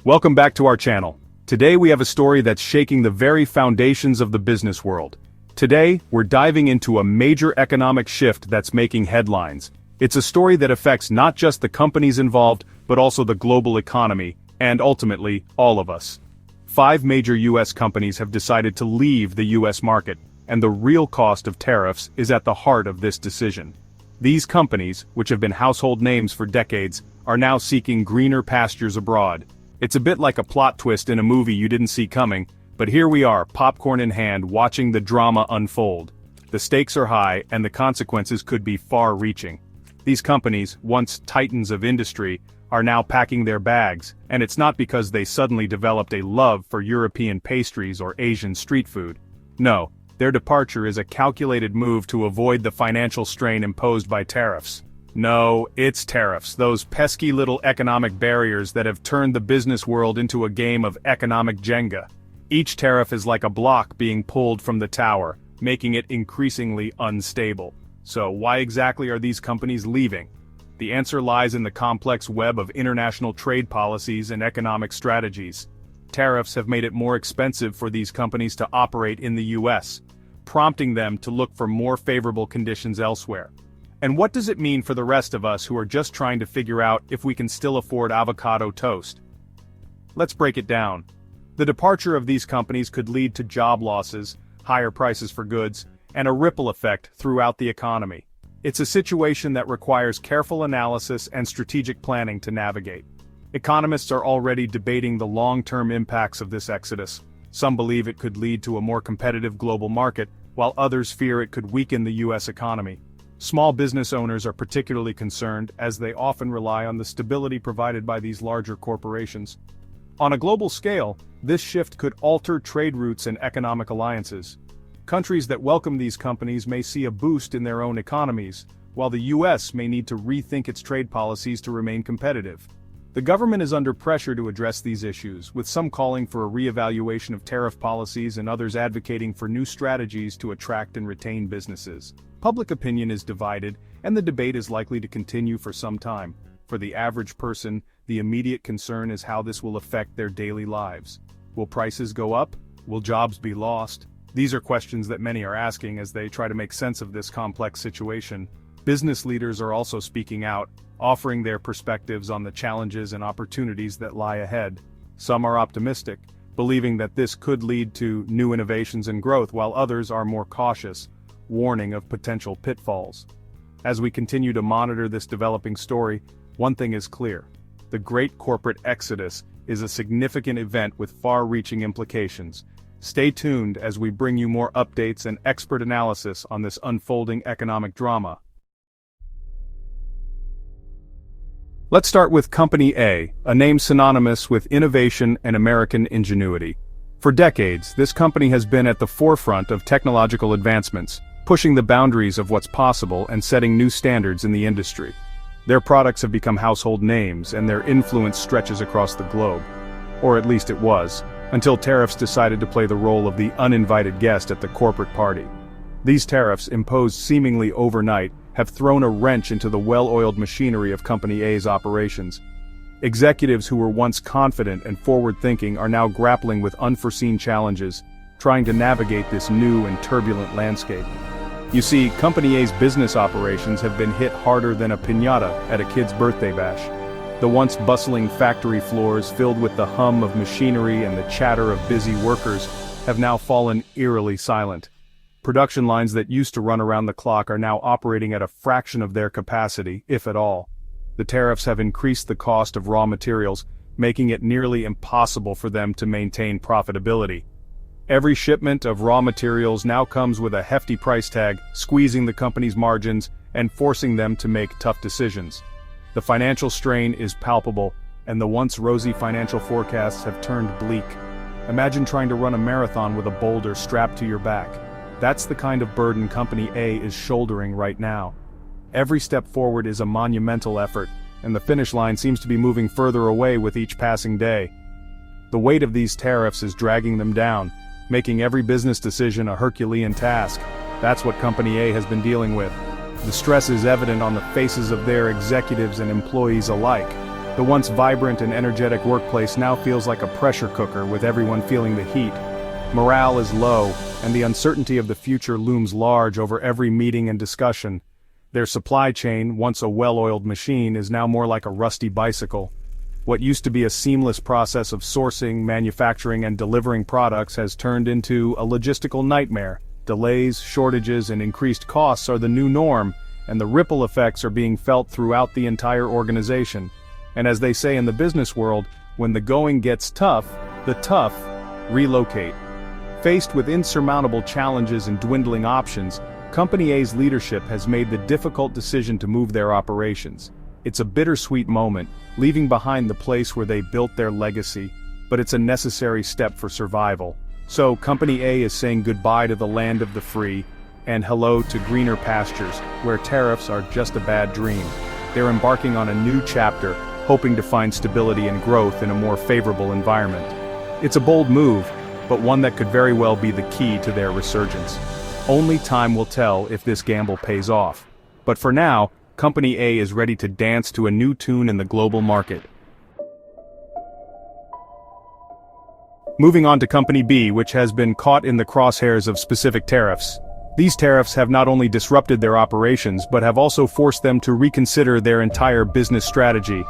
Welcome back to our channel. Today we have a story that's shaking the very foundations of the business world. Today, we're diving into a major economic shift that's making headlines. It's a story that affects not just the companies involved, but also the global economy, and ultimately, all of us. 5 major US companies have decided to leave the US market, and the real cost of tariffs is at the heart of this decision. These companies, which have been household names for decades, are now seeking greener pastures abroad. It's a bit like a plot twist in a movie you didn't see coming, but here we are, popcorn in hand, watching the drama unfold. The stakes are high, and the consequences could be far-reaching. These companies, once titans of industry, are now packing their bags, and it's not because they suddenly developed a love for European pastries or Asian street food. No, their departure is a calculated move to avoid the financial strain imposed by tariffs. No, it's tariffs, those pesky little economic barriers that have turned the business world into a game of economic Jenga. Each tariff is like a block being pulled from the tower, making it increasingly unstable. So why exactly are these companies leaving? The answer lies in the complex web of international trade policies and economic strategies. Tariffs have made it more expensive for these companies to operate in the US, prompting them to look for more favorable conditions elsewhere. And what does it mean for the rest of us who are just trying to figure out if we can still afford avocado toast? Let's break it down. The departure of these companies could lead to job losses, higher prices for goods, and a ripple effect throughout the economy. It's a situation that requires careful analysis and strategic planning to navigate. Economists are already debating the long-term impacts of this exodus. Some believe it could lead to a more competitive global market, while others fear it could weaken the US economy. Small business owners are particularly concerned, as they often rely on the stability provided by these larger corporations. On a global scale, this shift could alter trade routes and economic alliances. Countries that welcome these companies may see a boost in their own economies, while the US may need to rethink its trade policies to remain competitive. The government is under pressure to address these issues, with some calling for a re-evaluation of tariff policies and others advocating for new strategies to attract and retain businesses. Public opinion is divided, and the debate is likely to continue for some time. For the average person, the immediate concern is how this will affect their daily lives. Will prices go up? Will jobs be lost? These are questions that many are asking as they try to make sense of this complex situation. Business leaders are also speaking out, offering their perspectives on the challenges and opportunities that lie ahead. Some are optimistic, believing that this could lead to new innovations and growth, while others are more cautious, warning of potential pitfalls. As we continue to monitor this developing story, one thing is clear. The great corporate exodus is a significant event with far-reaching implications. Stay tuned as we bring you more updates and expert analysis on this unfolding economic drama. Let's start with Company A, a name synonymous with innovation and American ingenuity. For decades, this company has been at the forefront of technological advancements, pushing the boundaries of what's possible and setting new standards in the industry. Their products have become household names, and their influence stretches across the globe. Or at least it was, until tariffs decided to play the role of the uninvited guest at the corporate party. These tariffs, imposed seemingly overnight, have thrown a wrench into the well-oiled machinery of Company A's operations. Executives who were once confident and forward-thinking are now grappling with unforeseen challenges, trying to navigate this new and turbulent landscape. You see, Company A's business operations have been hit harder than a piñata at a kid's birthday bash. The once bustling factory floors, filled with the hum of machinery and the chatter of busy workers, have now fallen eerily silent. Production lines that used to run around the clock are now operating at a fraction of their capacity, if at all. The tariffs have increased the cost of raw materials, making it nearly impossible for them to maintain profitability. Every shipment of raw materials now comes with a hefty price tag, squeezing the company's margins and forcing them to make tough decisions. The financial strain is palpable, and the once rosy financial forecasts have turned bleak. Imagine trying to run a marathon with a boulder strapped to your back. That's the kind of burden Company A is shouldering right now. Every step forward is a monumental effort, and the finish line seems to be moving further away with each passing day. The weight of these tariffs is dragging them down, making every business decision a Herculean task. That's what Company A has been dealing with. The stress is evident on the faces of their executives and employees alike. The once vibrant and energetic workplace now feels like a pressure cooker with everyone feeling the heat. Morale is low, and the uncertainty of the future looms large over every meeting and discussion. Their supply chain, once a well-oiled machine, is now more like a rusty bicycle. What used to be a seamless process of sourcing, manufacturing, and delivering products has turned into a logistical nightmare. Delays, shortages, and increased costs are the new norm, and the ripple effects are being felt throughout the entire organization. And as they say in the business world, when the going gets tough, the tough relocate. Faced with insurmountable challenges and dwindling options, Company A's leadership has made the difficult decision to move their operations. It's a bittersweet moment, leaving behind the place where they built their legacy, but it's a necessary step for survival. So, Company A is saying goodbye to the land of the free, and hello to greener pastures, where tariffs are just a bad dream. They're embarking on a new chapter, hoping to find stability and growth in a more favorable environment. It's a bold move, but one that could very well be the key to their resurgence. Only time will tell if this gamble pays off. But for now, Company A is ready to dance to a new tune in the global market. Moving on to Company B, which has been caught in the crosshairs of specific tariffs. These tariffs have not only disrupted their operations but have also forced them to reconsider their entire business strategy.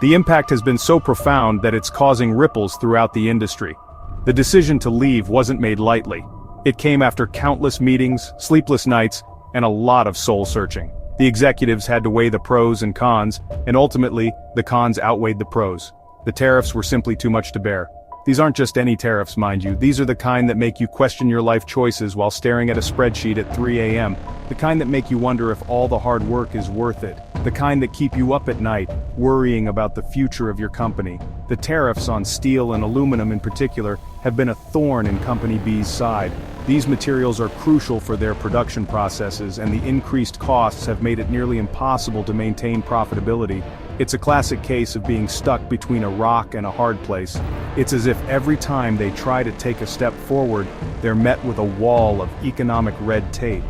The impact has been so profound that it's causing ripples throughout the industry. The decision to leave wasn't made lightly. It came after countless meetings, sleepless nights, and a lot of soul-searching. The executives had to weigh the pros and cons, and ultimately, the cons outweighed the pros. The tariffs were simply too much to bear. These aren't just any tariffs, mind you. These are the kind that make you question your life choices while staring at a spreadsheet at 3 a.m. The kind that make you wonder if all the hard work is worth it. The kind that keep you up at night, worrying about the future of your company. The tariffs on steel and aluminum in particular have been a thorn in Company B's side. These materials are crucial for their production processes, and the increased costs have made it nearly impossible to maintain profitability. It's a classic case of being stuck between a rock and a hard place. It's as if every time they try to take a step forward, they're met with a wall of economic red tape.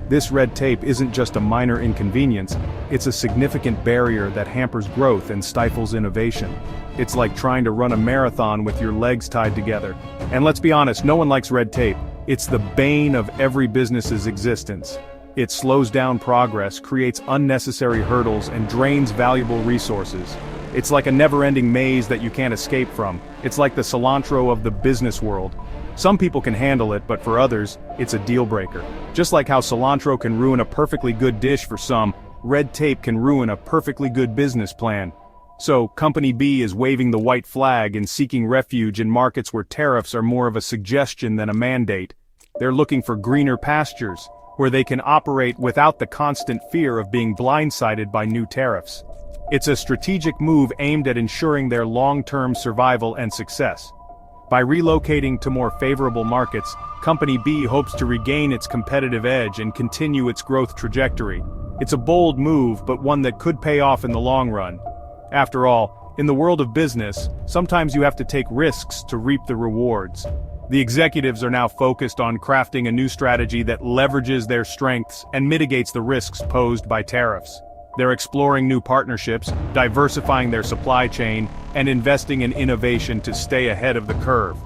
This red tape isn't just a minor inconvenience, it's a significant barrier that hampers growth and stifles innovation. It's like trying to run a marathon with your legs tied together. And let's be honest, no one likes red tape. It's the bane of every business's existence. It slows down progress, creates unnecessary hurdles, and drains valuable resources. It's like a never-ending maze that you can't escape from. It's like the cilantro of the business world. Some people can handle it, but for others, it's a deal-breaker. Just like how cilantro can ruin a perfectly good dish for some, red tape can ruin a perfectly good business plan. So, Company B is waving the white flag and seeking refuge in markets where tariffs are more of a suggestion than a mandate. They're looking for greener pastures, where they can operate without the constant fear of being blindsided by new tariffs. It's a strategic move aimed at ensuring their long-term survival and success. By relocating to more favorable markets, Company B hopes to regain its competitive edge and continue its growth trajectory. It's a bold move, but one that could pay off in the long run. After all, in the world of business, sometimes you have to take risks to reap the rewards. The executives are now focused on crafting a new strategy that leverages their strengths and mitigates the risks posed by tariffs. They're exploring new partnerships, diversifying their supply chain, and investing in innovation to stay ahead of the curve.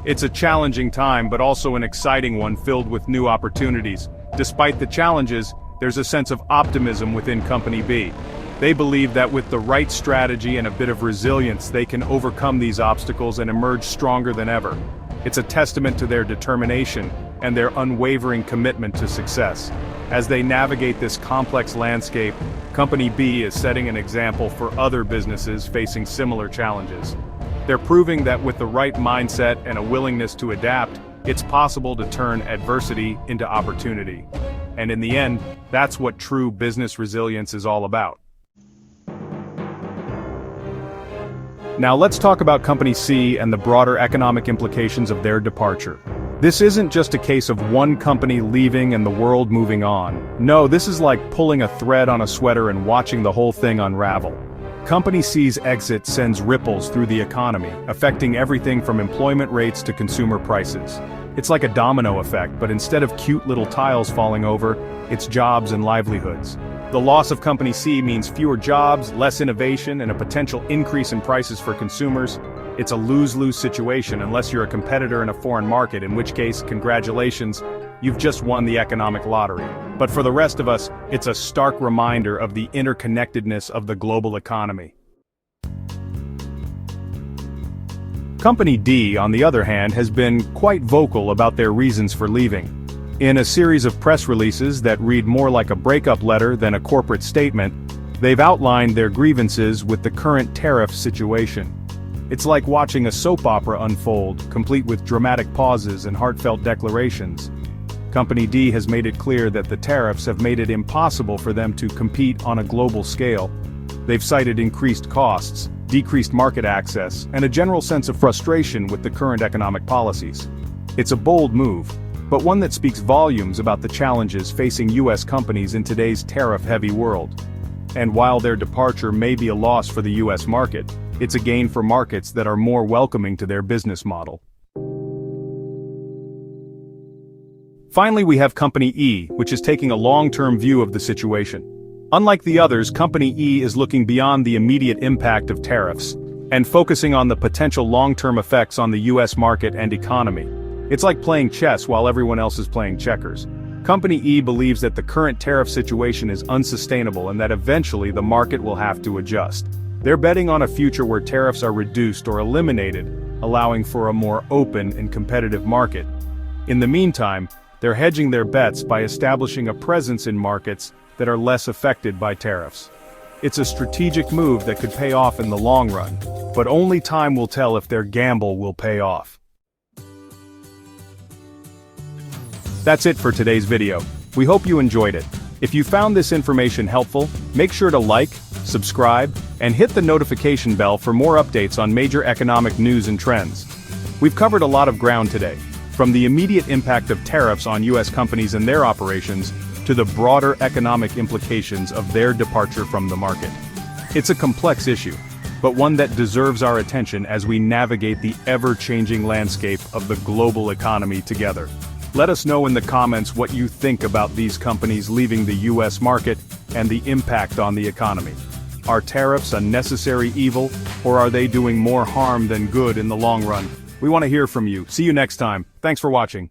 It's a challenging time, but also an exciting one filled with new opportunities. Despite the challenges, there's a sense of optimism within Company B. They believe that with the right strategy and a bit of resilience, they can overcome these obstacles and emerge stronger than ever. It's a testament to their determination and their unwavering commitment to success. As they navigate this complex landscape, Company B is setting an example for other businesses facing similar challenges. They're proving that with the right mindset and a willingness to adapt, it's possible to turn adversity into opportunity. And in the end, that's what true business resilience is all about. Now let's talk about Company C and the broader economic implications of their departure. This isn't just a case of one company leaving and the world moving on. No, this is like pulling a thread on a sweater and watching the whole thing unravel. Company C's exit sends ripples through the economy, affecting everything from employment rates to consumer prices. It's like a domino effect, but instead of cute little tiles falling over, it's jobs and livelihoods. The loss of Company C means fewer jobs, less innovation, and a potential increase in prices for consumers. It's a lose-lose situation unless you're a competitor in a foreign market, in which case, congratulations, you've just won the economic lottery. But for the rest of us, it's a stark reminder of the interconnectedness of the global economy. Company D, on the other hand, has been quite vocal about their reasons for leaving. In a series of press releases that read more like a breakup letter than a corporate statement, they've outlined their grievances with the current tariff situation. It's like watching a soap opera unfold, complete with dramatic pauses and heartfelt declarations. Company D has made it clear that the tariffs have made it impossible for them to compete on a global scale. They've cited increased costs, decreased market access, and a general sense of frustration with the current economic policies. It's a bold move, but one that speaks volumes about the challenges facing U.S. companies in today's tariff-heavy world. And while their departure may be a loss for the U.S. market, it's a gain for markets that are more welcoming to their business model. Finally, we have Company E, which is taking a long-term view of the situation. Unlike the others, Company E is looking beyond the immediate impact of tariffs and focusing on the potential long-term effects on the U.S. market and economy. It's like playing chess while everyone else is playing checkers. Company E believes that the current tariff situation is unsustainable and that eventually the market will have to adjust. They're betting on a future where tariffs are reduced or eliminated, allowing for a more open and competitive market. In the meantime, they're hedging their bets by establishing a presence in markets that are less affected by tariffs. It's a strategic move that could pay off in the long run, but only time will tell if their gamble will pay off. That's it for today's video. We hope you enjoyed it. If you found this information helpful, make sure to like, subscribe, and hit the notification bell for more updates on major economic news and trends. We've covered a lot of ground today, from the immediate impact of tariffs on U.S. companies and their operations, to the broader economic implications of their departure from the market. It's a complex issue, but one that deserves our attention as we navigate the ever-changing landscape of the global economy together. Let us know in the comments what you think about these companies leaving the U.S. market and the impact on the economy. Are tariffs a necessary evil, or are they doing more harm than good in the long run? We want to hear from you. See you next time. Thanks for watching.